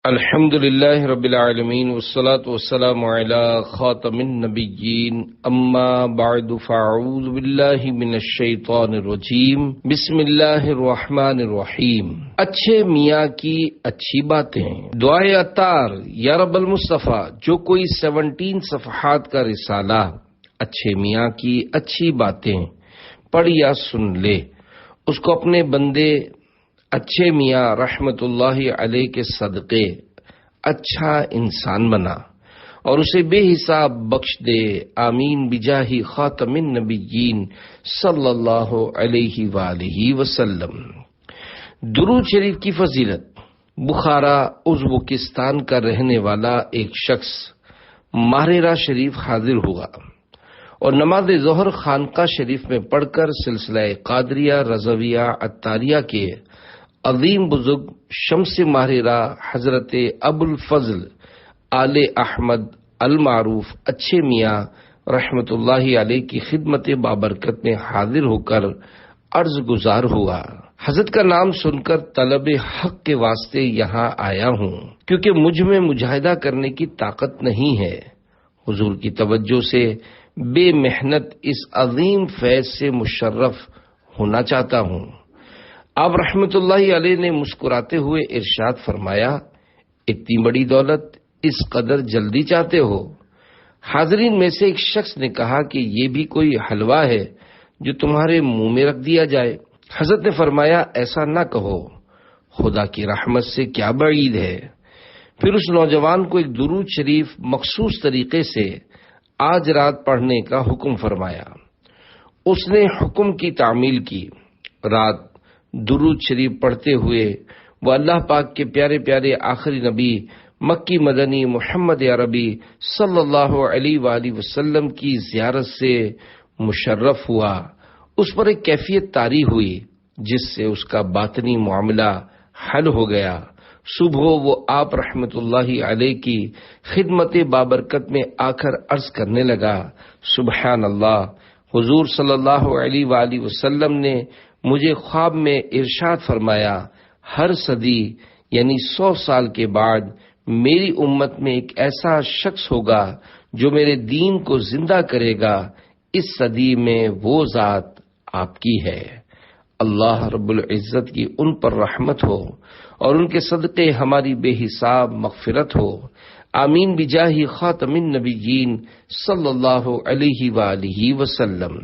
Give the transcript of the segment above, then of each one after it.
الحمد للہ رب العالمین والصلاة والسلام علی خاتم النبیین اما بعد فاعوذ باللہ من الشیطان الرجیم بسم اللہ الرحمن الرحیم۔ اچھے میاں کی اچھی باتیں، دعائے عطار یا رب المصطفیٰ۔ جو کوئی 17 صفحات کا رسالہ اچھے میاں کی اچھی باتیں پڑھ یا سن لے، اس کو اپنے بندے اچھے میاں رحمت اللہ علیہ کے صدقے اچھا انسان بنا اور اسے بے حساب بخش دے، آمین بجاہ خاتم النبیین صلی اللہ علیہ وآلہ وسلم۔ درود شریف کی فضیلت۔ بخارا ازبکستان کا رہنے والا ایک شخص ماہرہ شریف حاضر ہوا اور نماز ظہر خانقاہ شریف میں پڑھ کر سلسلہ قادریہ رضویہ عطاریہ کے عظیم بزرگ شمس ماہرہ حضرت ابو الفضل آل احمد المعروف اچھے میاں رحمت اللہ علیہ کی خدمت بابرکت میں حاضر ہو کر عرض گزار ہوا۔ حضرت کا نام سن کر طلب حق کے واسطے یہاں آیا ہوں، کیونکہ مجھ میں مجاہدہ کرنے کی طاقت نہیں ہے۔ حضور کی توجہ سے بے محنت اس عظیم فیض سے مشرف ہونا چاہتا ہوں۔ آپ رحمت اللہ علیہ نے مسکراتے ہوئے ارشاد فرمایا، اتنی بڑی دولت اس قدر جلدی چاہتے ہو؟ حاضرین میں سے ایک شخص نے کہا کہ یہ بھی کوئی حلوہ ہے جو تمہارے منہ میں رکھ دیا جائے؟ حضرت نے فرمایا، ایسا نہ کہو، خدا کی رحمت سے کیا بعید ہے۔ پھر اس نوجوان کو ایک درود شریف مخصوص طریقے سے آج رات پڑھنے کا حکم فرمایا۔ اس نے حکم کی تعمیل کی۔ رات درود شریف پڑھتے ہوئے وہ اللہ پاک کے پیارے پیارے آخری نبی مکی مدنی محمد عربی صلی اللہ علیہ وآلہ وسلم کی زیارت سے مشرف ہوا۔ اس پر ایک کیفیت طاری ہوئی جس سے اس کا باطنی معاملہ حل ہو گیا۔ صبح وہ آپ رحمت اللہ علیہ کی خدمت بابرکت میں آ کر عرض کرنے لگا، سبحان اللہ، حضور صلی اللہ علیہ وآلہ وسلم نے مجھے خواب میں ارشاد فرمایا، ہر صدی یعنی 100 سال کے بعد میری امت میں ایک ایسا شخص ہوگا جو میرے دین کو زندہ کرے گا، اس صدی میں وہ ذات آپ کی ہے۔ اللہ رب العزت کی ان پر رحمت ہو اور ان کے صدقے ہماری بے حساب مغفرت ہو، آمین بجاہ خاتم النبیین صلی اللہ علیہ وآلہ وسلم۔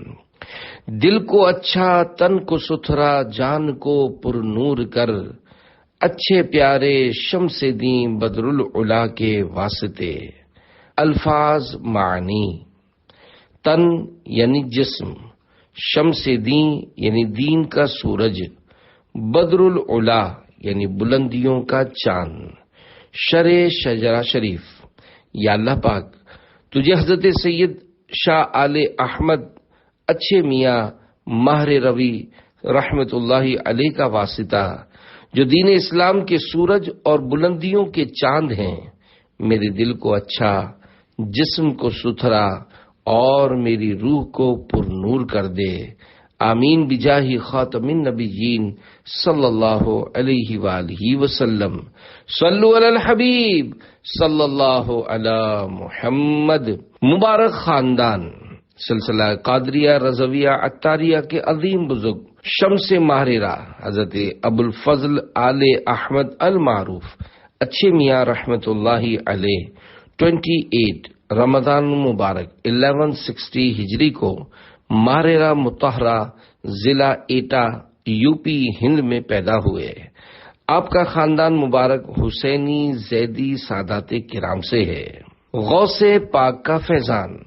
دل کو اچھا، تن کو ستھرا، جان کو پر نور کر، اچھے پیارے شمس دین بدر العلا کے واسطے۔ الفاظ معنی: تن یعنی جسم، شمس دین یعنی دین کا سورج، بدر العلا یعنی بلندیوں کا چاند، شجرہ شریف۔ یا اللہ پاک، تجھے حضرت سید شاہ آل احمد اچھے میاں ماہر روی رحمت اللہ علیہ کا واسطہ، جو دین اسلام کے سورج اور بلندیوں کے چاند ہیں، میرے دل کو اچھا، جسم کو ستھرا اور میری روح کو پر نور کر دے، آمین بجاہ خاتم النبیین صلی اللہ علیہ وآلہ وسلم۔ صلو علی الحبیب صلی اللہ علی محمد۔ مبارک خاندان سلسلہ قادریہ رضویہ عطاریہ کے عظیم بزرگ شمس ماہرہ حضرت ابو الفضل آل احمد المعروف اچھے میاں رحمت اللہ علیہ 28 رمضان مبارک 1160 ہجری کو ماہرہ مطہرہ ضلع ایٹا یوپی ہند میں پیدا ہوئے۔ آپ کا خاندان مبارک حسینی زیدی سادات کرام سے ہے۔ غوث پاک کا فیضان۔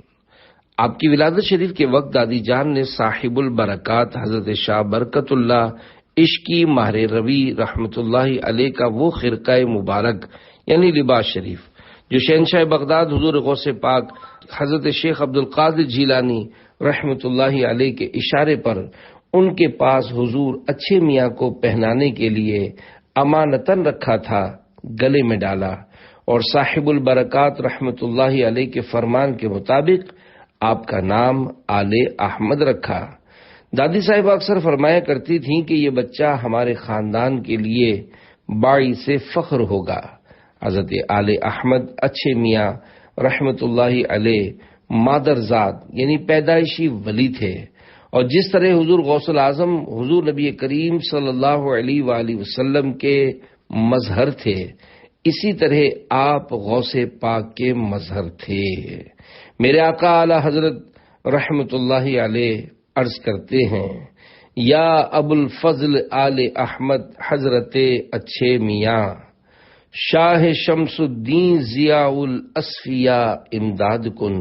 آپ کی ولادت شریف کے وقت دادی جان نے صاحب البرکات حضرت شاہ برکت اللہ عشقی ماہر روی رحمت اللہ علیہ کا وہ خرقہ مبارک یعنی لباس شریف جو شہنشاہ بغداد حضور غوث پاک حضرت شیخ عبد القادر جیلانی رحمت اللہ علیہ کے اشارے پر ان کے پاس حضور اچھے میاں کو پہنانے کے لیے امانتاً رکھا تھا، گلے میں ڈالا، اور صاحب البرکات رحمت اللہ علیہ کے فرمان کے مطابق آپ کا نام آل احمد رکھا۔ دادی صاحبہ اکثر فرمایا کرتی تھیں کہ یہ بچہ ہمارے خاندان کے لیے باعث فخر ہوگا۔ حضرت آل احمد اچھے میاں رحمت اللہ علیہ مادرزاد یعنی پیدائشی ولی تھے، اور جس طرح حضور غوث الاعظم حضور نبی کریم صلی اللہ علیہ وآلہ وسلم کے مظہر تھے، اسی طرح آپ غوث پاک کے مظہر تھے۔ میرے آقا اعلی حضرت رحمت اللہ علیہ عرض کرتے ہیں، یا ابو الفضل آل احمد حضرت اچھے میاں، شاہ شمس الدین ضیاء الاصفیاء امداد کن۔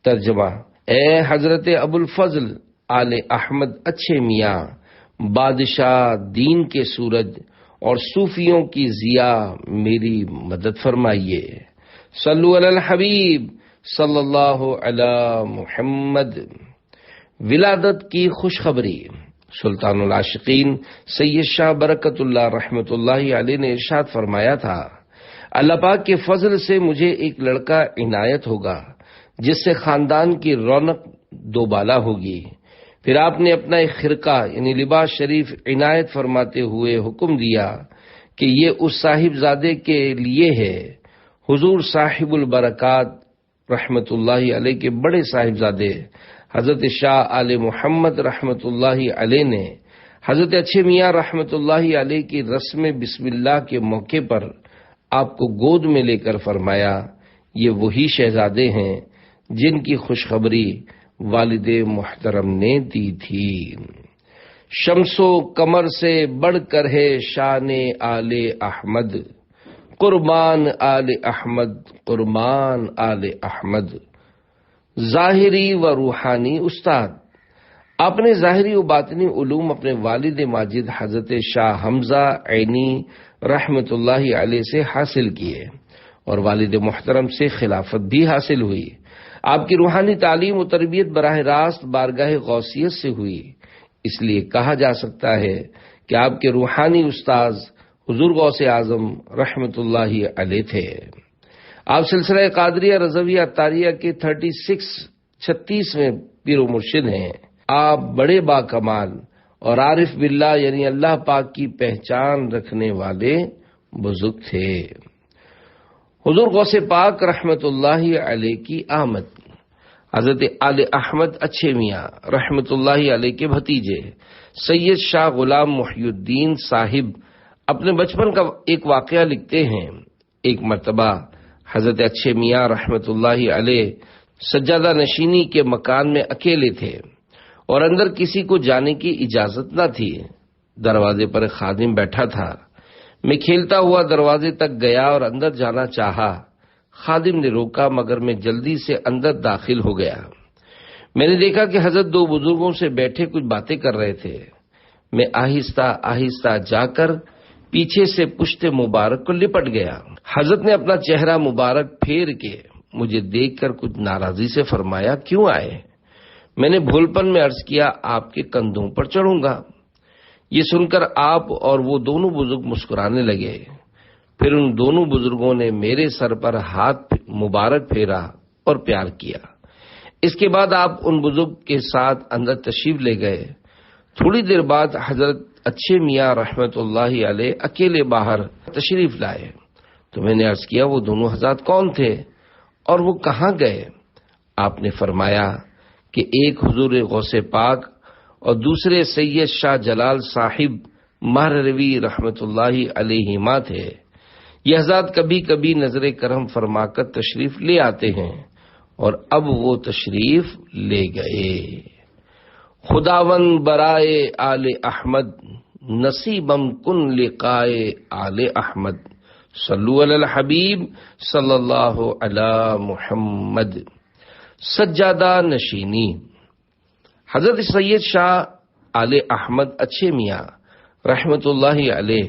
ترجمہ: اے حضرت ابو الفضل آل احمد اچھے میاں، بادشاہ دین کے سورج اور صوفیوں کی ضیاء، میری مدد فرمائیے۔ صلو علی الحبیب صلی اللہ علی محمد۔ ولادت کی خوشخبری۔ سلطان العاشقین سید شاہ برکت اللہ رحمت اللہ علیہ نے ارشاد فرمایا تھا، اللہ پاک کے فضل سے مجھے ایک لڑکا عنایت ہوگا جس سے خاندان کی رونق دوبالا ہوگی۔ پھر آپ نے اپنا ایک خرقہ یعنی لباس شریف عنایت فرماتے ہوئے حکم دیا کہ یہ اس صاحبزادے کے لیے ہے۔ حضور صاحب البرکات رحمت اللہ علیہ کے بڑے صاحبزادے حضرت شاہ آل محمد رحمت اللہ علیہ نے حضرت اچھے میاں رحمت اللہ علیہ کی رسم بسم اللہ کے موقع پر آپ کو گود میں لے کر فرمایا، یہ وہی شہزادے ہیں جن کی خوشخبری والد محترم نے دی تھی۔ شمس و قمر سے بڑھ کر ہے شان آل احمد، قربان آل احمد قربان آل احمد۔ ظاہری و روحانی استاد۔ آپ نے ظاہری و باطنی علوم اپنے والد ماجد حضرت شاہ حمزہ عینی رحمت اللہ علیہ سے حاصل کیے، اور والد محترم سے خلافت بھی حاصل ہوئی۔ آپ کی روحانی تعلیم و تربیت براہ راست بارگاہ غوثیت سے ہوئی، اس لیے کہا جا سکتا ہے کہ آپ کے روحانی استاذ حضور غوث اعظم رحمت اللہ علیہ تھے۔ آپ سلسلہ قادریہ رضویہ عطاریہ کے 36ویں پیر و مرشد ہیں۔ آپ بڑے با کمال اور عارف باللہ یعنی اللہ پاک کی پہچان رکھنے والے بزرگ تھے۔ حضور غوث پاک رحمت اللہ علیہ کی آمد۔ حضرت آل احمد اچھے میاں رحمت اللہ علیہ کے بھتیجے سید شاہ غلام محی الدین صاحب اپنے بچپن کا ایک واقعہ لکھتے ہیں۔ ایک مرتبہ حضرت اچھے میاں رحمت اللہ علیہ سجادہ نشینی کے مکان میں اکیلے تھے اور اندر کسی کو جانے کی اجازت نہ تھی۔ دروازے پر ایک خادم بیٹھا تھا۔ میں کھیلتا ہوا دروازے تک گیا اور اندر جانا چاہا۔ خادم نے روکا مگر میں جلدی سے اندر داخل ہو گیا۔ میں نے دیکھا کہ حضرت دو بزرگوں سے بیٹھے کچھ باتیں کر رہے تھے۔ میں آہستہ آہستہ جا کر پیچھے سے پشت مبارک کو لپٹ گیا۔ حضرت نے اپنا چہرہ مبارک پھیر کے مجھے دیکھ کر کچھ ناراضی سے فرمایا، کیوں آئے؟ میں نے بھولپن میں عرض کیا، آپ کے کندھوں پر چڑھوں گا۔ یہ سن کر آپ اور وہ دونوں بزرگ مسکرانے لگے۔ پھر ان دونوں بزرگوں نے میرے سر پر ہاتھ مبارک پھیرا اور پیار کیا۔ اس کے بعد آپ ان بزرگ کے ساتھ اندر تشریف لے گئے۔ تھوڑی دیر بعد حضرت اچھے میاں رحمت اللہ علیہ اکیلے باہر تشریف لائے تو میں نے عرض کیا، وہ دونوں حضرات کون تھے اور وہ کہاں گئے؟ آپ نے فرمایا کہ ایک حضور غوث پاک اور دوسرے سید شاہ جلال صاحب مہروی رحمت اللہ علیہما تھے۔ یہ حضرات کبھی کبھی نظر کرم فرما کر تشریف لے آتے ہیں اور اب وہ تشریف لے گئے۔ خداوند برائے آل احمد، نصیبم کن لقائے آل احمد، صلو علی الحبیب صلی اللہ علی محمد۔ سجادہ نشینی۔ حضرت سید شاہ آل احمد اچھے میاں رحمت اللہ علیہ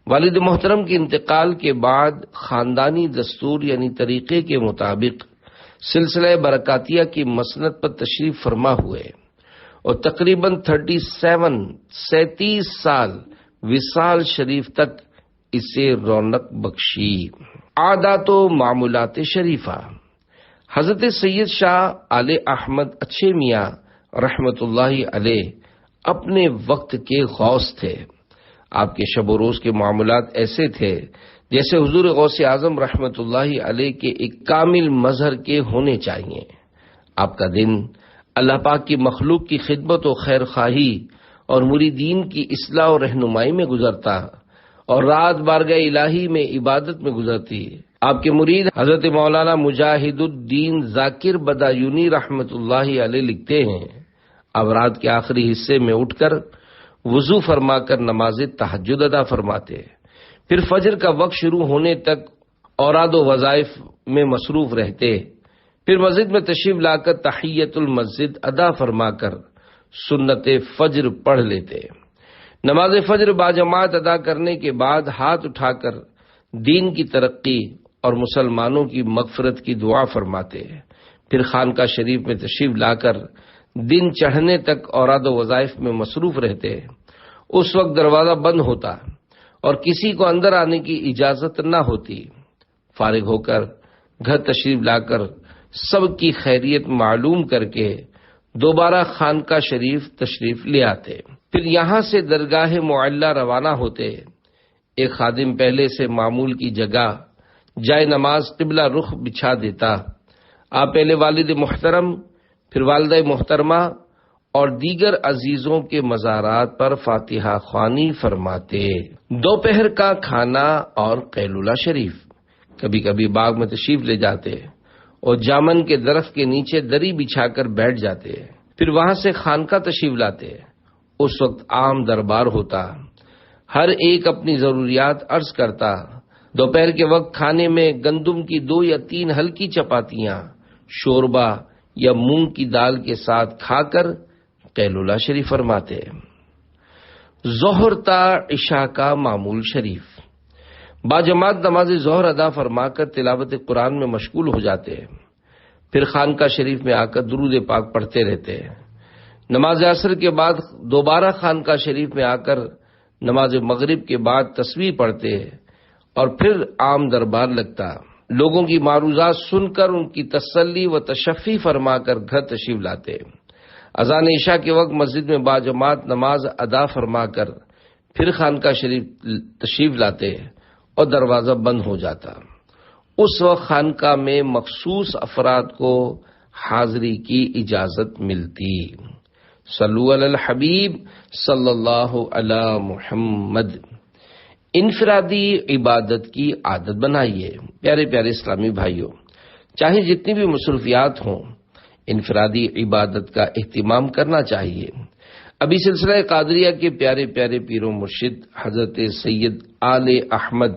والد محترم کے انتقال کے بعد خاندانی دستور یعنی طریقے کے مطابق سلسلہ برکاتیہ کی مسند پر تشریف فرما ہوئے اور تقریباً 37 سال وصال شریف تک اسے رونق بخشی۔ عادات و معمولات شریفہ۔ حضرت سید شاہ آل احمد اچھے میاں رحمت اللہ علیہ اپنے وقت کے غوث تھے۔ آپ کے شب و روز کے معاملات ایسے تھے جیسے حضور غوث اعظم رحمۃ اللہ علیہ کے ایک کامل مظہر کے ہونے چاہیے۔ آپ کا دن اللہ پاک کی مخلوق کی خدمت و خیر خواہی اور مریدین کی اصلاح و رہنمائی میں گزرتا اور رات بارگاہ الہی میں عبادت میں گزرتی۔ آپ کے مرید حضرت مولانا مجاہد الدین ذاکر بدایونی رحمۃ اللہ علیہ لکھتے ہیں، اب رات کے آخری حصے میں اٹھ کر وضو فرما کر نماز تہجد ادا فرماتے، پھر فجر کا وقت شروع ہونے تک اوراد و وظائف میں مصروف رہتے، پھر مسجد میں تشریف لا کر تحیت المسجد ادا فرما کر سنت فجر پڑھ لیتے۔ نماز فجر باجماعت ادا کرنے کے بعد ہاتھ اٹھا کر دین کی ترقی اور مسلمانوں کی مغفرت کی دعا فرماتے، پھر خانقاہ شریف میں تشریف لا کر دن چڑھنے تک اوراد و وظائف میں مصروف رہتے۔ اس وقت دروازہ بند ہوتا اور کسی کو اندر آنے کی اجازت نہ ہوتی۔ فارغ ہو کر گھر تشریف لا کر سب کی خیریت معلوم کر کے دوبارہ خانقاہ شریف تشریف لے آتے، پھر یہاں سے درگاہ معلیٰ روانہ ہوتے۔ ایک خادم پہلے سے معمول کی جگہ جائے نماز قبلہ رخ بچھا دیتا۔ آپ پہلے والد محترم، پھر والدہ محترمہ اور دیگر عزیزوں کے مزارات پر فاتحہ خوانی فرماتے۔ دوپہر کا کھانا اور قیلولہ شریف، کبھی کبھی باغ میں تشریف لے جاتے اور جامن کے درخت کے نیچے دری بچھا کر بیٹھ جاتے، پھر وہاں سے خانقاہ تشریف لاتے۔ اس وقت عام دربار ہوتا، ہر ایک اپنی ضروریات عرض کرتا۔ دوپہر کے وقت کھانے میں گندم کی 2 یا 3 ہلکی چپاتیاں شوربہ یا مونگ کی دال کے ساتھ کھا کر قیلولہ شریف فرماتے۔ ظہر تا عشاء کا معمول شریف، باجماعت نماز ظہر ادا فرما کر تلاوت قرآن میں مشغول ہو جاتے، پھر خانقاہ شریف میں آ کر درود پاک پڑھتے رہتے۔ نماز عصر کے بعد دوبارہ خانقاہ شریف میں آ کر نماز مغرب کے بعد تسبیح پڑھتے اور پھر عام دربار لگتا۔ لوگوں کی معروضات سن کر ان کی تسلی و تشفی فرما کر گھر تشریف لاتے۔ اذان عشاء کے وقت مسجد میں باجماعت نماز ادا فرما کر پھر خانقاہ شریف تشریف لاتے اور دروازہ بند ہو جاتا۔ اس وقت خانقاہ میں مخصوص افراد کو حاضری کی اجازت ملتی۔ صلو علی الحبیب صلی اللہ علی محمد۔ انفرادی عبادت کی عادت بنائیے۔ پیارے پیارے اسلامی بھائیوں، چاہے جتنی بھی مصروفیات ہوں، انفرادی عبادت کا اہتمام کرنا چاہیے۔ ابھی سلسلہ قادریہ کے پیارے پیارے پیر و مرشد حضرت سید آل احمد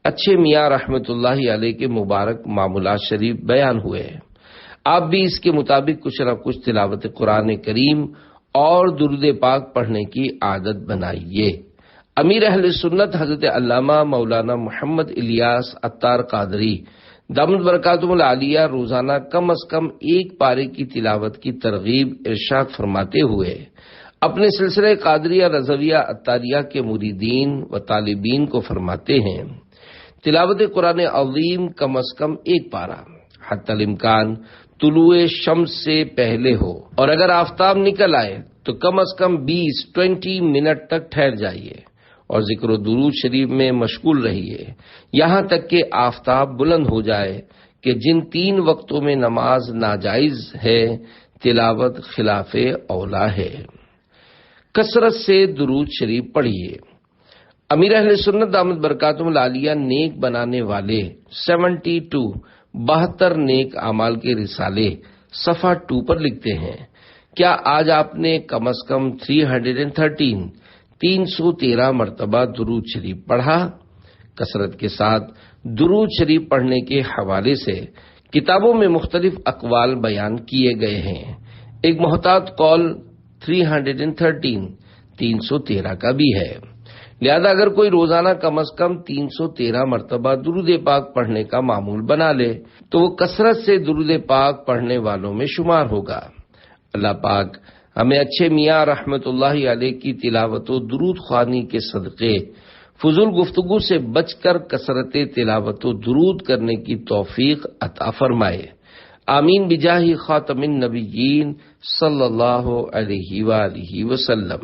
اچھے میاں رحمت اللہ علیہ کے مبارک معمولات شریف بیان ہوئے ہیں۔ آپ بھی اس کے مطابق کچھ نہ کچھ تلاوت قرآن کریم اور درود پاک پڑھنے کی عادت بنائیے۔ امیر اہل سنت حضرت علامہ مولانا محمد الیاس عطار قادری دامت برکاتہم العالیہ روزانہ کم از کم 1 پارے کی تلاوت کی ترغیب ارشاد فرماتے ہوئے اپنے سلسلہ قادریہ رضویہ عطاریہ کے مریدین و طالبین کو فرماتے ہیں، تلاوت قرآن عظیم کم از کم 1 پارہ، حتی الامکان طلوع شمس سے پہلے ہو، اور اگر آفتاب نکل آئے تو کم از کم 20 منٹ تک ٹھہر جائیے اور ذکر و درود شریف میں مشغول رہیے یہاں تک کہ آفتاب بلند ہو جائے کہ جن 3 وقتوں میں نماز ناجائز ہے تلاوت خلاف اولا ہے۔ کثرت سے درود شریف پڑھیے۔ امیر اہل سنت دامت برکاتہم العالیہ نیک بنانے والے 72 نیک اعمال کے رسالے صفحہ 2 پر لکھتے ہیں، کیا آج آپ نے کم از کم 313 مرتبہ درود شریف پڑھا؟ کثرت کے ساتھ درود شریف پڑھنے کے حوالے سے کتابوں میں مختلف اقوال بیان کیے گئے ہیں۔ ایک محتاط قول 313 کا بھی ہے، لہذا اگر کوئی روزانہ کم از کم 313 مرتبہ درود پاک پڑھنے کا معمول بنا لے تو وہ کثرت سے درود پاک پڑھنے والوں میں شمار ہوگا۔ اللہ پاک ہمیں اچھے میاں رحمت اللہ علیہ کی تلاوت و درود خوانی کے صدقے فضول گفتگو سے بچ کر کثرت تلاوت و درود کرنے کی توفیق عطا فرمائے، آمین بجاہ خاتم النبیین صلی اللہ علیہ وآلہ وسلم۔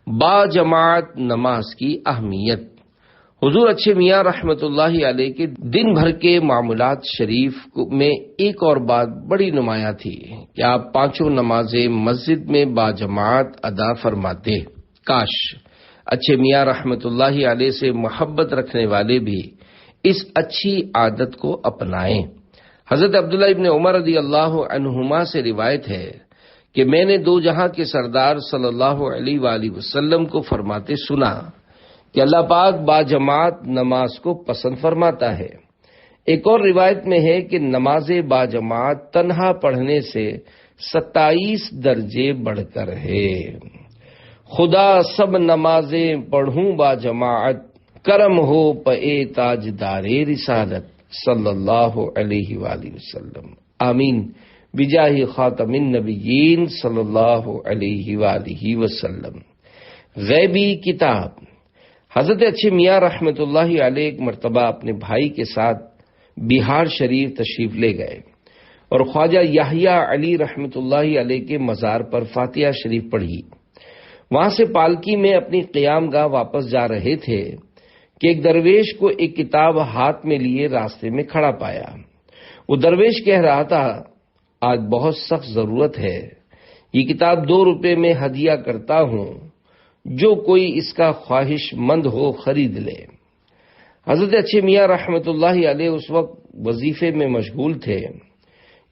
با جماعت نماز کی اہمیت۔ حضور اچھے میاں رحمت اللہ علیہ کے دن بھر کے معمولات شریف میں ایک اور بات بڑی نمایاں تھی کہ آپ پانچوں نمازیں مسجد میں باجماعت ادا فرماتے۔ کاش اچھے میاں رحمت اللہ علیہ سے محبت رکھنے والے بھی اس اچھی عادت کو اپنائیں۔ حضرت عبداللہ ابن عمر رضی اللہ عنہما سے روایت ہے کہ میں نے دو جہاں کے سردار صلی اللہ علیہ وآلہ وسلم کو فرماتے سنا کہ اللہ پاک باجماعت نماز کو پسند فرماتا ہے۔ ایک اور روایت میں ہے کہ نماز باجماعت تنہا پڑھنے سے 27 درجے بڑھ کر ہے۔ خدا سب نمازیں پڑھوں باجماعت، کرم ہو پے تاجدار رسالت صلی اللہ علیہ وآلہ وسلم۔ آمین بجاہ خاتم النبیین صلی اللہ علیہ وآلہ وسلم۔ غیبی کتاب۔ حضرت اچھے میاں رحمت اللہ علیہ ایک مرتبہ اپنے بھائی کے ساتھ بہار شریف تشریف لے گئے اور خواجہ یحییٰ علی رحمت اللہ علیہ کے مزار پر فاتحہ شریف پڑھی۔ وہاں سے پالکی میں اپنی قیام گاہ واپس جا رہے تھے کہ ایک درویش کو ایک کتاب ہاتھ میں لیے راستے میں کھڑا پایا۔ وہ درویش کہہ رہا تھا، آج بہت سخت ضرورت ہے، یہ کتاب 2 روپے میں ہدیہ کرتا ہوں، جو کوئی اس کا خواہش مند ہو خرید لے۔ حضرت اچھے میاں رحمت اللہ علیہ اس وقت وظیفے میں مشغول تھے۔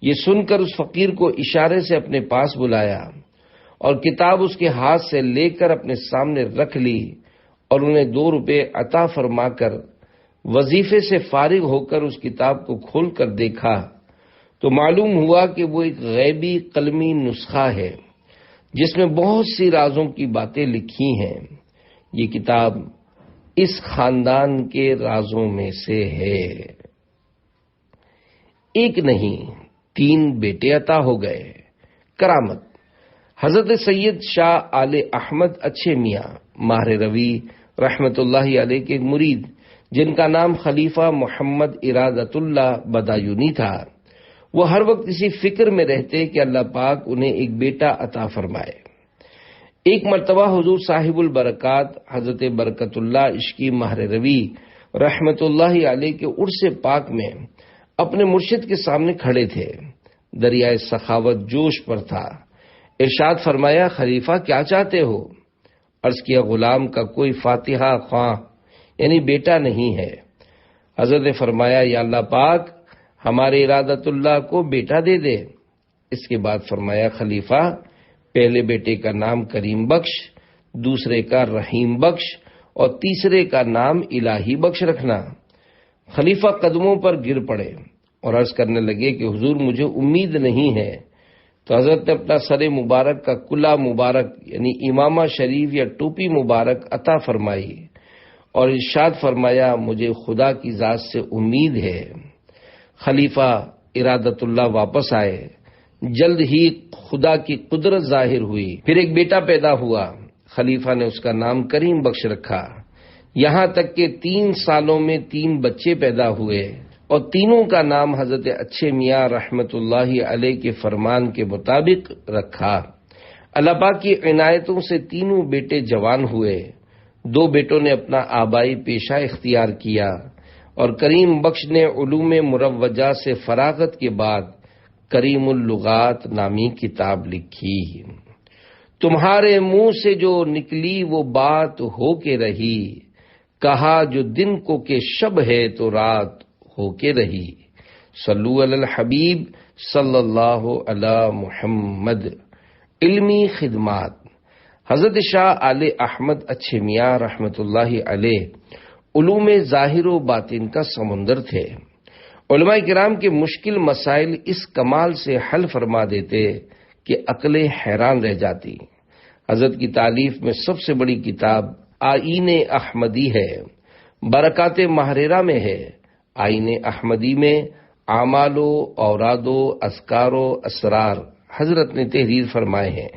یہ سن کر اس فقیر کو اشارے سے اپنے پاس بلایا اور کتاب اس کے ہاتھ سے لے کر اپنے سامنے رکھ لی اور انہیں 2 روپے عطا فرما کر وظیفے سے فارغ ہو کر اس کتاب کو کھول کر دیکھا تو معلوم ہوا کہ وہ ایک غیبی قلمی نسخہ ہے جس میں بہت سی رازوں کی باتیں لکھی ہیں۔ یہ کتاب اس خاندان کے رازوں میں سے ہے۔ ایک نہیں 3 بیٹے عطا ہو گئے۔ کرامت۔ حضرت سید شاہ آل احمد اچھے میاں ماہر روی رحمت اللہ علیہ کے ایک مرید جن کا نام خلیفہ محمد ارادت اللہ بدایونی تھا، وہ ہر وقت اسی فکر میں رہتے کہ اللہ پاک انہیں ایک بیٹا عطا فرمائے۔ ایک مرتبہ حضور صاحب البرکات حضرت برکت اللہ عشقی ماہر روی رحمت اللہ علیہ کے عرس پاک میں اپنے مرشد کے سامنے کھڑے تھے۔ دریائے سخاوت جوش پر تھا۔ ارشاد فرمایا، خلیفہ کیا چاہتے ہو؟ عرض کیا، غلام کا کوئی فاتحہ خواں یعنی بیٹا نہیں ہے۔ حضرت نے فرمایا، یا اللہ پاک ہمارے ارادت اللہ کو بیٹا دے دے۔ اس کے بعد فرمایا، خلیفہ پہلے بیٹے کا نام کریم بخش، دوسرے کا رحیم بخش اور تیسرے کا نام الہی بخش رکھنا۔ خلیفہ قدموں پر گر پڑے اور عرض کرنے لگے کہ حضور مجھے امید نہیں ہے۔ تو حضرت نے اپنا سر مبارک کا کلا مبارک یعنی امامہ شریف یا ٹوپی مبارک عطا فرمائی اور ارشاد فرمایا، مجھے خدا کی ذات سے امید ہے۔ خلیفہ ارادت اللہ واپس آئے۔ جلد ہی خدا کی قدرت ظاہر ہوئی۔ پھر ایک بیٹا پیدا ہوا۔ خلیفہ نے اس کا نام کریم بخش رکھا۔ یہاں تک کہ 3 سالوں میں 3 بچے پیدا ہوئے اور تینوں کا نام حضرت اچھے میاں رحمت اللہ علیہ کے فرمان کے مطابق رکھا۔ اللہ پاک کی عنایتوں سے تینوں بیٹے جوان ہوئے۔ 2 بیٹوں نے اپنا آبائی پیشہ اختیار کیا اور کریم بخش نے علوم مروجہ سے فراغت کے بعد کریم اللغات نامی کتاب لکھی۔ تمہارے منہ سے جو نکلی وہ بات ہو کے رہی، کہا جو دن کو کہ شب ہے تو رات ہو کے رہی۔ صلو علی الحبیب صلی اللہ علی محمد۔ علمی خدمات۔ حضرت شاہ آل احمد اچھے میاں رحمت اللہ علیہ علوم ظاہر و باطن کا سمندر تھے۔ علماء کرام کے مشکل مسائل اس کمال سے حل فرما دیتے کہ عقلیں حیران رہ جاتی۔ حضرت کی تالیف میں سب سے بڑی کتاب آئین احمدی ہے۔ برکات ماہرہ میں ہے۔ آئین احمدی میں اعمال و اوراد و اذکار و اسرار حضرت نے تحریر فرمائے ہیں۔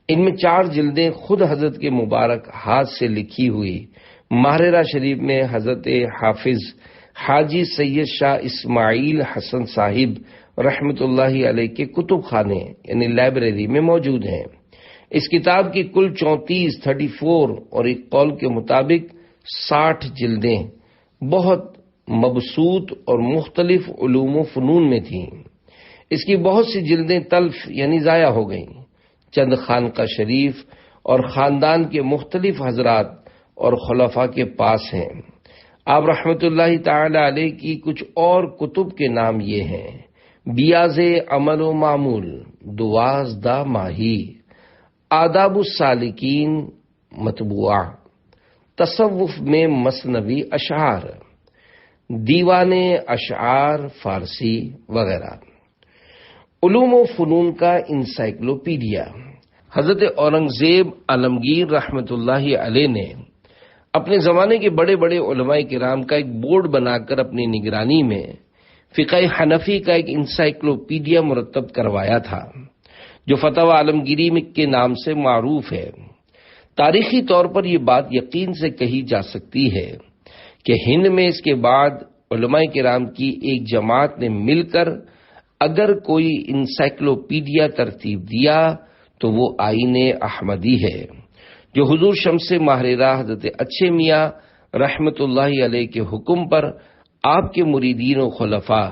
ان میں 4 جلدیں خود حضرت کے مبارک ہاتھ سے لکھی ہوئی۔ ماہرہ شریف میں حضرت حافظ حاجی سید شاہ اسماعیل حسن صاحب رحمت اللہ علیہ کے کتب خانے یعنی لائبریری میں موجود ہیں۔ اس کتاب کی کل 34 اور ایک قول کے مطابق 60 جلدیں بہت مبسوط اور مختلف علوم و فنون میں تھیں۔ اس کی بہت سی جلدیں تلف یعنی ضائع ہو گئیں۔ چند خانقاہ شریف اور خاندان کے مختلف حضرات اور خلفاء کے پاس ہیں۔ آپ رحمت اللہ تعالی علیہ کی کچھ اور کتب کے نام یہ ہیں: بیاض عمل و معمول، 12 ماہی، آداب السالکین مطبوعہ، تصوف میں مثنوی اشعار، دیوان اشعار فارسی وغیرہ۔ علوم و فنون کا انسائکلوپیڈیا۔ حضرت اورنگزیب عالمگیر رحمت اللہ علیہ نے اپنے زمانے کے بڑے بڑے علماء کرام کا ایک بورڈ بنا کر اپنی نگرانی میں فقہ حنفی کا ایک انسائکلوپیڈیا مرتب کروایا تھا، جو فتاوی عالمگیری کے نام سے معروف ہے۔ تاریخی طور پر یہ بات یقین سے کہی جا سکتی ہے کہ ہند میں اس کے بعد علماء کرام کی ایک جماعت نے مل کر اگر کوئی انسائکلوپیڈیا ترتیب دیا تو وہ آئین احمدی ہے، جو حضور شمس ماہرہ حضرت اچھے میاں رحمت اللہ علیہ کے حکم پر آپ کے مریدین و خلفاء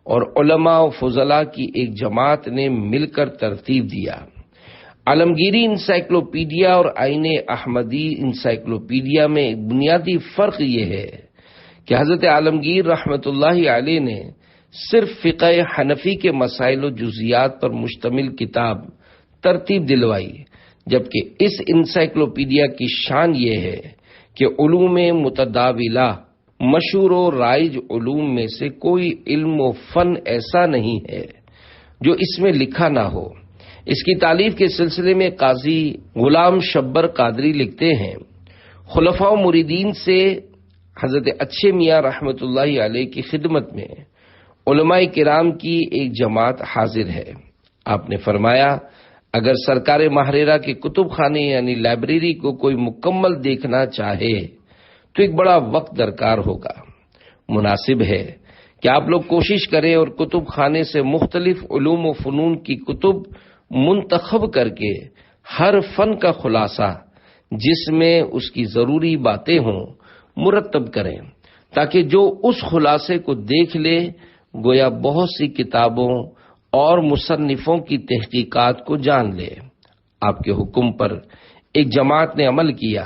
اور علماء و فضلاء کی ایک جماعت نے مل کر ترتیب دیا۔ عالمگیری انسائکلوپیڈیا اور آئین احمدی انسائکلوپیڈیا میں ایک بنیادی فرق یہ ہے کہ حضرت عالمگیر رحمت اللہ علیہ نے صرف فقہ حنفی کے مسائل و جزیات پر مشتمل کتاب ترتیب دلوائی، جبکہ اس انسائکلوپیڈیا کی شان یہ ہے کہ علوم متداولہ، مشہور و رائج علوم میں سے کوئی علم و فن ایسا نہیں ہے جو اس میں لکھا نہ ہو۔ اس کی تالیف کے سلسلے میں قاضی غلام شبر قادری لکھتے ہیں، خلفاء و مریدین سے حضرت اچھے میاں رحمت اللہ علیہ کی خدمت میں علماء کرام کی ایک جماعت حاضر ہے۔ آپ نے فرمایا، اگر سرکار ماہرہ کے کتب خانے یعنی لائبریری کو کوئی مکمل دیکھنا چاہے تو ایک بڑا وقت درکار ہوگا۔ مناسب ہے کہ آپ لوگ کوشش کریں اور کتب خانے سے مختلف علوم و فنون کی کتب منتخب کر کے ہر فن کا خلاصہ جس میں اس کی ضروری باتیں ہوں مرتب کریں، تاکہ جو اس خلاصے کو دیکھ لے گویا بہت سی کتابوں اور مصنفوں کی تحقیقات کو جان لے۔ آپ کے حکم پر ایک جماعت نے عمل کیا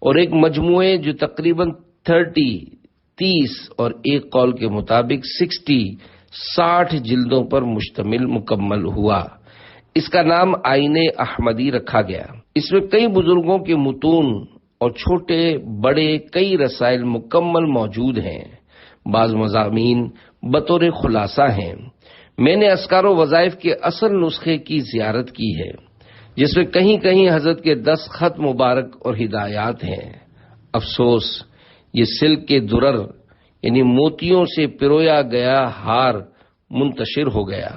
اور ایک مجموعے جو تقریباً 30 اور ایک قول کے مطابق 60 جلدوں پر مشتمل مکمل ہوا۔ اس کا نام آئین احمدی رکھا گیا۔ اس میں کئی بزرگوں کے متون اور چھوٹے بڑے کئی رسائل مکمل موجود ہیں۔ بعض مضامین بطور خلاصہ ہیں۔ میں نے اذکار و وظائف کے اصل نسخے کی زیارت کی ہے، جس میں کہیں کہیں حضرت کے 10 خط مبارک اور ہدایات ہیں۔ افسوس یہ سلک کے درر یعنی موتیوں سے پرویا گیا ہار منتشر ہو گیا،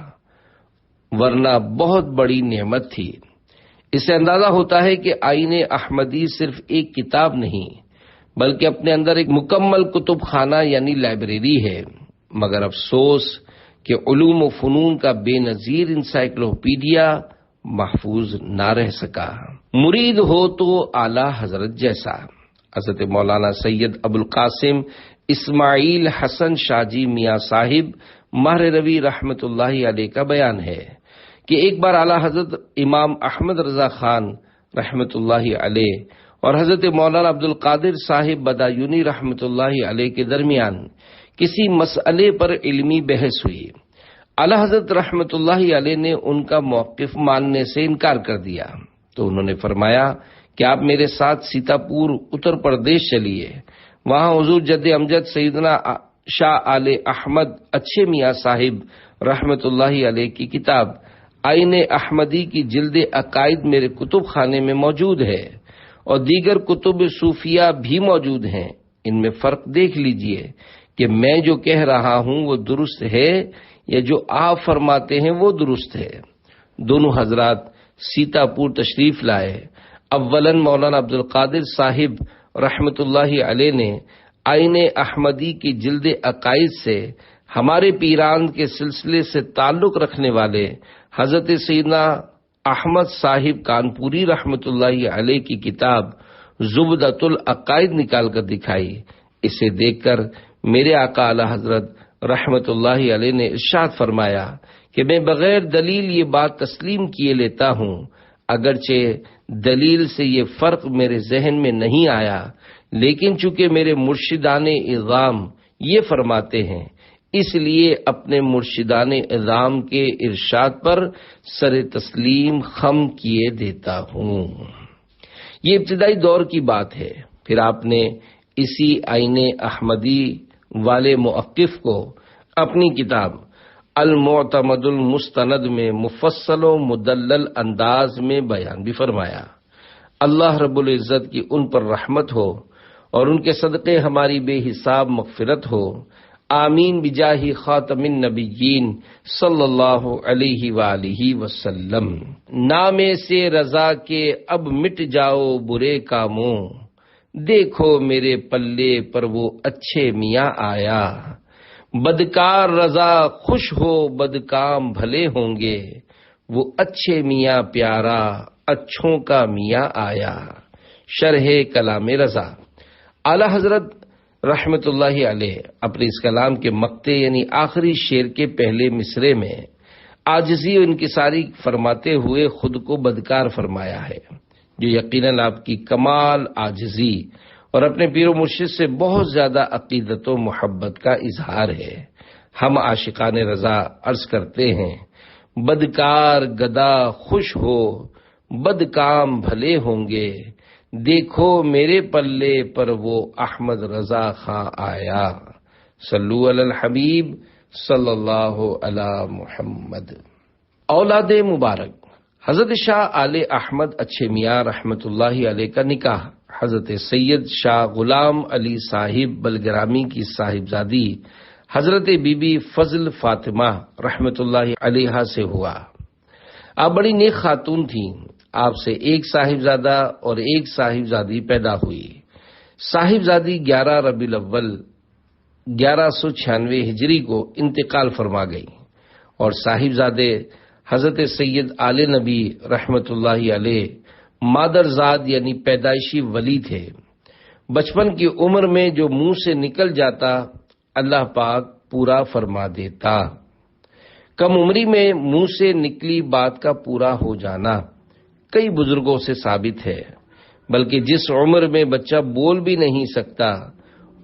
ورنہ بہت بڑی نعمت تھی۔ اس سے اندازہ ہوتا ہے کہ آئین احمدی صرف ایک کتاب نہیں بلکہ اپنے اندر ایک مکمل کتب خانہ یعنی لائبریری ہے، مگر افسوس کہ علوم و فنون کا بے نظیر انسائکلوپیڈیا محفوظ نہ رہ سکا۔ مرید ہو تو اعلی حضرت جیسا۔ حضرت مولانا سید ابوالقاسم اسماعیل حسن شاہ جی میاں صاحب ماہر روی رحمت اللہ علیہ کا بیان ہے کہ ایک بار اعلی حضرت امام احمد رضا خان رحمت اللہ علیہ اور حضرت مولانا عبدالقادر صاحب بدایونی رحمت اللہ علیہ کے درمیان کسی مسئلے پر علمی بحث ہوئی۔ اعلی حضرت رحمت اللہ علیہ نے ان کا موقف ماننے سے انکار کر دیا تو انہوں نے فرمایا کہ آپ میرے ساتھ سیتاپور اتر پردیش چلیے، وہاں حضور جد امجد سیدنا شاہ آل احمد اچھے میاں صاحب رحمت اللہ علیہ کی کتاب آئین احمدی کی جلد عقائد میرے کتب خانے میں موجود ہے اور دیگر کتب صوفیہ بھی موجود ہیں۔ ان میں فرق دیکھ لیجئے کہ میں جو کہہ رہا ہوں وہ درست ہے یا جو آپ فرماتے ہیں وہ درست ہے۔ دونوں حضرات سیتاپور تشریف لائے۔ اولاً مولانا عبدالقادر صاحب رحمت اللہ علیہ نے آئین احمدی کی جلد عقائد سے ہمارے پیران کے سلسلے سے تعلق رکھنے والے حضرت سیدنا احمد صاحب کانپوری رحمت اللہ علیہ کی کتاب زبدۃ العقائد نکال کر دکھائی۔ اسے دیکھ کر میرے آقا اعلی حضرت رحمت اللہ علیہ نے ارشاد فرمایا کہ میں بغیر دلیل یہ بات تسلیم کیے لیتا ہوں، اگرچہ دلیل سے یہ فرق میرے ذہن میں نہیں آیا، لیکن چونکہ میرے مرشدان اعظام یہ فرماتے ہیں، اس لیے اپنے مرشدان اعظام کے ارشاد پر سر تسلیم خم کیے دیتا ہوں۔ یہ ابتدائی دور کی بات ہے۔ پھر آپ نے اسی آئین احمدی والے موقف کو اپنی کتاب المعتمد المستند میں مفصل و مدلل انداز میں بیان بھی فرمایا۔ اللہ رب العزت کی ان پر رحمت ہو اور ان کے صدقے ہماری بے حساب مغفرت ہو، آمین بجاہ خاتم النبیین صلی اللہ علیہ وآلہ وسلم۔ نام سے رضا کے اب مٹ جاؤ برے کاموں، دیکھو میرے پلے پر وہ اچھے میاں آیا، بدکار رضا خوش ہو بدکام بھلے ہوں گے، وہ اچھے میاں پیارا اچھوں کا میاں آیا۔ شرح کلام رضا۔ اعلی حضرت رحمت اللہ علیہ اپنے اس کلام کے مقطع یعنی آخری شعر کے پہلے مصرے میں عاجزی و انکساری فرماتے ہوئے خود کو بدکار فرمایا ہے، جو یقیناً آپ کی کمال عاجزی اور اپنے پیر و مرشد سے بہت زیادہ عقیدت و محبت کا اظہار ہے۔ ہم عاشقان رضا عرض کرتے ہیں، بدکار گدا خوش ہو بدکام بھلے ہوں گے، دیکھو میرے پلے پر وہ احمد رضا خاں آیا۔ صلو علی الحبیب صلی اللہ علی محمد۔ اولاد مبارک۔ حضرت شاہ آل احمد اچھے میاں رحمت اللہ علیہ کا نکاح حضرت سید شاہ غلام علی صاحب بلگرامی کی صاحبزادی حضرت بی بی فضل فاطمہ رحمت اللہ علیہ سے ہوا۔ آپ بڑی نیک خاتون تھیں۔ آپ سے ایک صاحبزادہ اور ایک صاحبزادی پیدا ہوئی۔ صاحبزادی 11 ربیع الاول 1196 ہجری کو انتقال فرما گئی اور صاحبزادے حضرت سید آل نبی رحمت اللہ علیہ مادرزاد یعنی پیدائشی ولی تھے۔ بچپن کی عمر میں جو منہ سے نکل جاتا اللہ پاک پورا فرما دیتا۔ کم عمری میں منہ سے نکلی بات کا پورا ہو جانا کئی بزرگوں سے ثابت ہے، بلکہ جس عمر میں بچہ بول بھی نہیں سکتا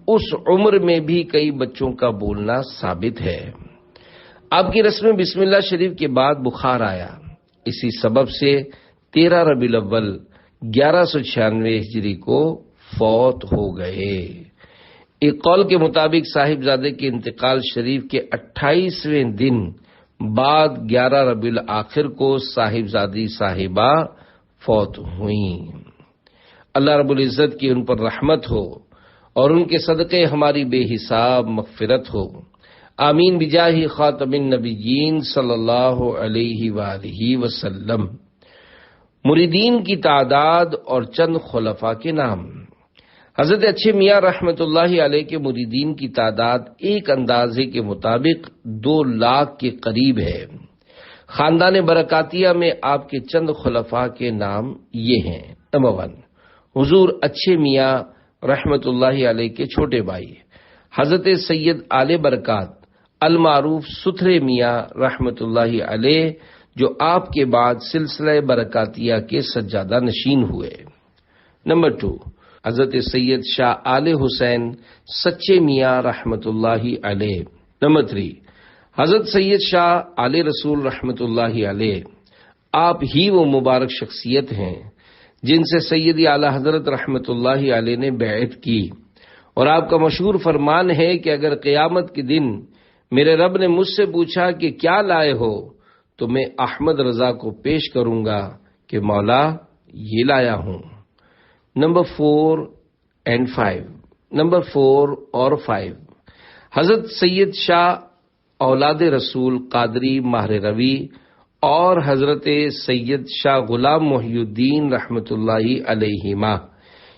اس عمر میں بھی کئی بچوں کا بولنا ثابت ہے۔ آپ کی رسم بسم اللہ شریف کے بعد بخار آیا، اسی سبب سے 13 ربیع الاول 1196 ہجری کو فوت ہو گئے۔ ایک قول کے مطابق صاحبزادے کے انتقال شریف کے 28ویں دن بعد 11 ربیع الاخر کو صاحبزادی صاحبہ فوت ہوئیں۔ اللہ رب العزت کی ان پر رحمت ہو اور ان کے صدقے ہماری بے حساب مغفرت ہو، آمین بجاہ خاتم النبیین صلی اللہ علیہ وآلہ وسلم۔ مریدین کی تعداد اور چند خلفاء کے نام۔ حضرت اچھے میاں رحمت اللہ علیہ کے مریدین کی تعداد ایک اندازے کے مطابق 2 لاکھ کے قریب ہے۔ خاندان برکاتیہ میں آپ کے چند خلفاء کے نام یہ ہیں۔ نمبر 1، حضور اچھے میاں رحمت اللہ علیہ کے چھوٹے بھائی حضرت سید آل برکات المعروف ستھرے میاں رحمت اللہ علیہ، جو آپ کے بعد سلسلہ برکاتیہ کے سجادہ نشین ہوئے۔ نمبر 2، حضرت سید شاہ آل حسین سچے میاں رحمت اللہ علیہ۔ نمبر 3، حضرت سید شاہ آل رسول رحمت اللہ علیہ۔ آپ ہی وہ مبارک شخصیت ہیں جن سے سیدی اعلی حضرت رحمت اللہ علیہ نے بیعت کی، اور آپ کا مشہور فرمان ہے کہ اگر قیامت کے دن میرے رب نے مجھ سے پوچھا کہ کیا لائے ہو تو میں احمد رضا کو پیش کروں گا کہ مولا یہ لایا ہوں۔ نمبر 4 اور 5، حضرت سید شاہ اولاد رسول قادری ماہر روی اور حضرت سید شاہ غلام محی الدین رحمت اللہ علیہما،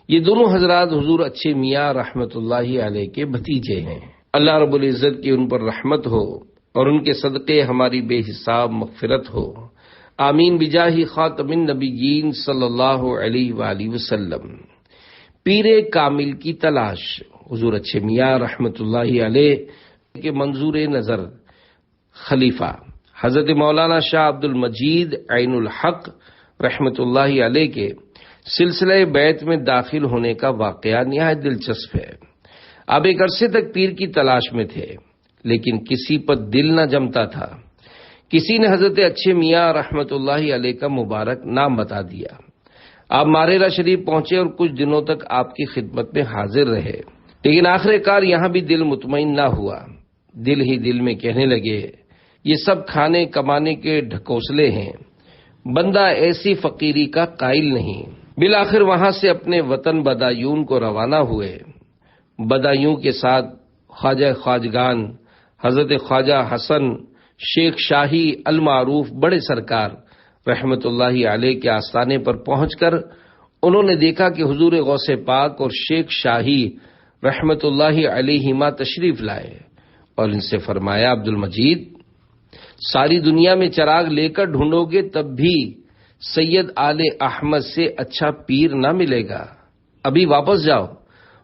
یہ دونوں حضرات حضور اچھے میاں رحمت اللہ علیہ کے بھتیجے ہیں۔ اللہ رب العزت کی ان پر رحمت ہو اور ان کے صدقے ہماری بے حساب مغفرت ہو، آمین بجاہ خاتم النبیین صلی اللہ علیہ وآلہ وسلم۔ پیر کامل کی تلاش۔ حضور اچھے میاں رحمت اللہ علیہ کے منظور نظر خلیفہ حضرت مولانا شاہ عبد المجید عین الحق رحمت اللہ علیہ کے سلسلہ بیعت میں داخل ہونے کا واقعہ نہایت دلچسپ ہے۔ آپ ایک عرصے تک پیر کی تلاش میں تھے، لیکن کسی پر دل نہ جمتا تھا۔ کسی نے حضرت اچھے میاں رحمت اللہ علیہ کا مبارک نام بتا دیا۔ آپ ماریرا شریف پہنچے اور کچھ دنوں تک آپ کی خدمت میں حاضر رہے، لیکن آخر کار یہاں بھی دل مطمئن نہ ہوا۔ دل ہی دل میں کہنے لگے، یہ سب کھانے کمانے کے ڈھکوسلے ہیں، بندہ ایسی فقیری کا قائل نہیں۔ بالآخر وہاں سے اپنے وطن بدایون کو روانہ ہوئے۔ بدایوں کے ساتھ خواجہ خواجگان حضرت خواجہ حسن شیخ شاہی المعروف بڑے سرکار رحمت اللہ علیہ کے آستانے پر پہنچ کر انہوں نے دیکھا کہ حضور غوث پاک اور شیخ شاہی رحمت اللہ علیہما تشریف لائے اور ان سے فرمایا، عبد المجید، ساری دنیا میں چراغ لے کر ڈھونڈو گے تب بھی سید آل احمد سے اچھا پیر نہ ملے گا۔ ابھی واپس جاؤ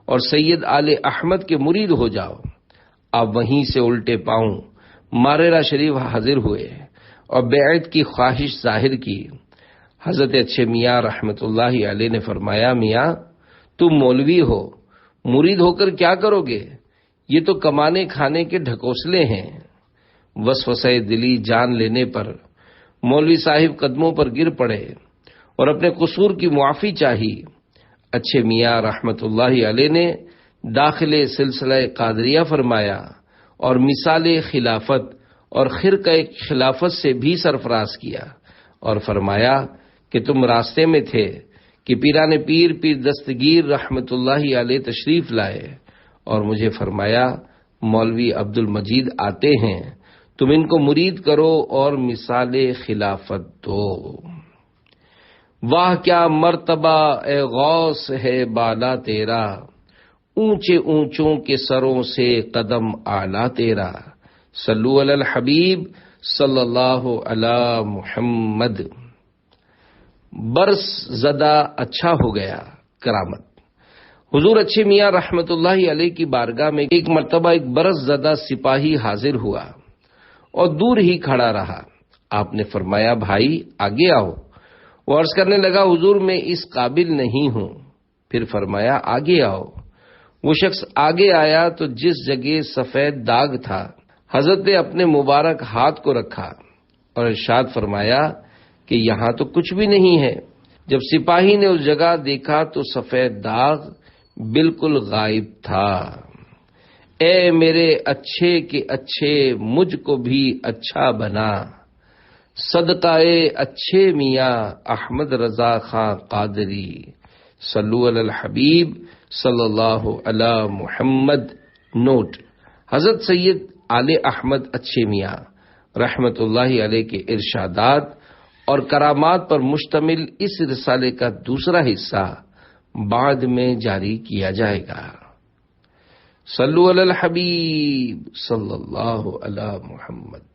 اور سید آل احمد کے مرید ہو جاؤ۔ آپ وہیں سے الٹے پاؤں ماریرا شریف حاضر ہوئے اور بیعت کی خواہش ظاہر کی۔ حضرت اچھے میاں رحمت اللہ علیہ نے فرمایا، میاں تم مولوی ہو، مرید ہو کر کیا کرو گے؟ یہ تو کمانے کھانے کے ڈھکوسلے ہیں۔ وسوسہ دلی جان لینے پر مولوی صاحب قدموں پر گر پڑے اور اپنے قصور کی معافی چاہی۔ اچھے میاں رحمت اللہ علیہ نے داخل سلسلہ قادریہ فرمایا اور مثال خلافت اور خرقہ خلافت سے بھی سرفراز کیا اور فرمایا کہ تم راستے میں تھے کہ پیران پیر دستگیر رحمت اللہ علیہ تشریف لائے اور مجھے فرمایا، مولوی عبد المجید آتے ہیں، تم ان کو مرید کرو اور مثال خلافت دو۔ واہ کیا مرتبہ اے غوث ہے بالا تیرا، اونچے اونچوں کے سروں سے قدم اعلیٰ تیرا، صلو علی الحبیب صلی اللہ علی محمد۔ برس زدہ اچھا ہو گیا کرامت۔ حضور اچھے میاں رحمت اللہ علیہ کی بارگاہ میں ایک مرتبہ ایک برس زدہ سپاہی حاضر ہوا اور دور ہی کھڑا رہا۔ آپ نے فرمایا، بھائی آگے آؤ۔ وہ عرض کرنے لگا، حضور میں اس قابل نہیں ہوں۔ پھر فرمایا، آگے آؤ۔ وہ شخص آگے آیا تو جس جگہ سفید داغ تھا حضرت نے اپنے مبارک ہاتھ کو رکھا اور ارشاد فرمایا کہ یہاں تو کچھ بھی نہیں ہے۔ جب سپاہی نے اس جگہ دیکھا تو سفید داغ بالکل غائب تھا۔ اے میرے اچھے کے اچھے، مجھ کو بھی اچھا بنا، صدقہ اچھے میاں احمد رضا خان قادری، صلو علی الحبیب صلی اللہ علی محمد۔ نوٹ: حضرت سید آل احمد اچھے میاں رحمت اللہ علیہ کے ارشادات اور کرامات پر مشتمل اس رسالے کا دوسرا حصہ بعد میں جاری کیا جائے گا۔ صلو علی الحبیب صلی اللہ علی محمد۔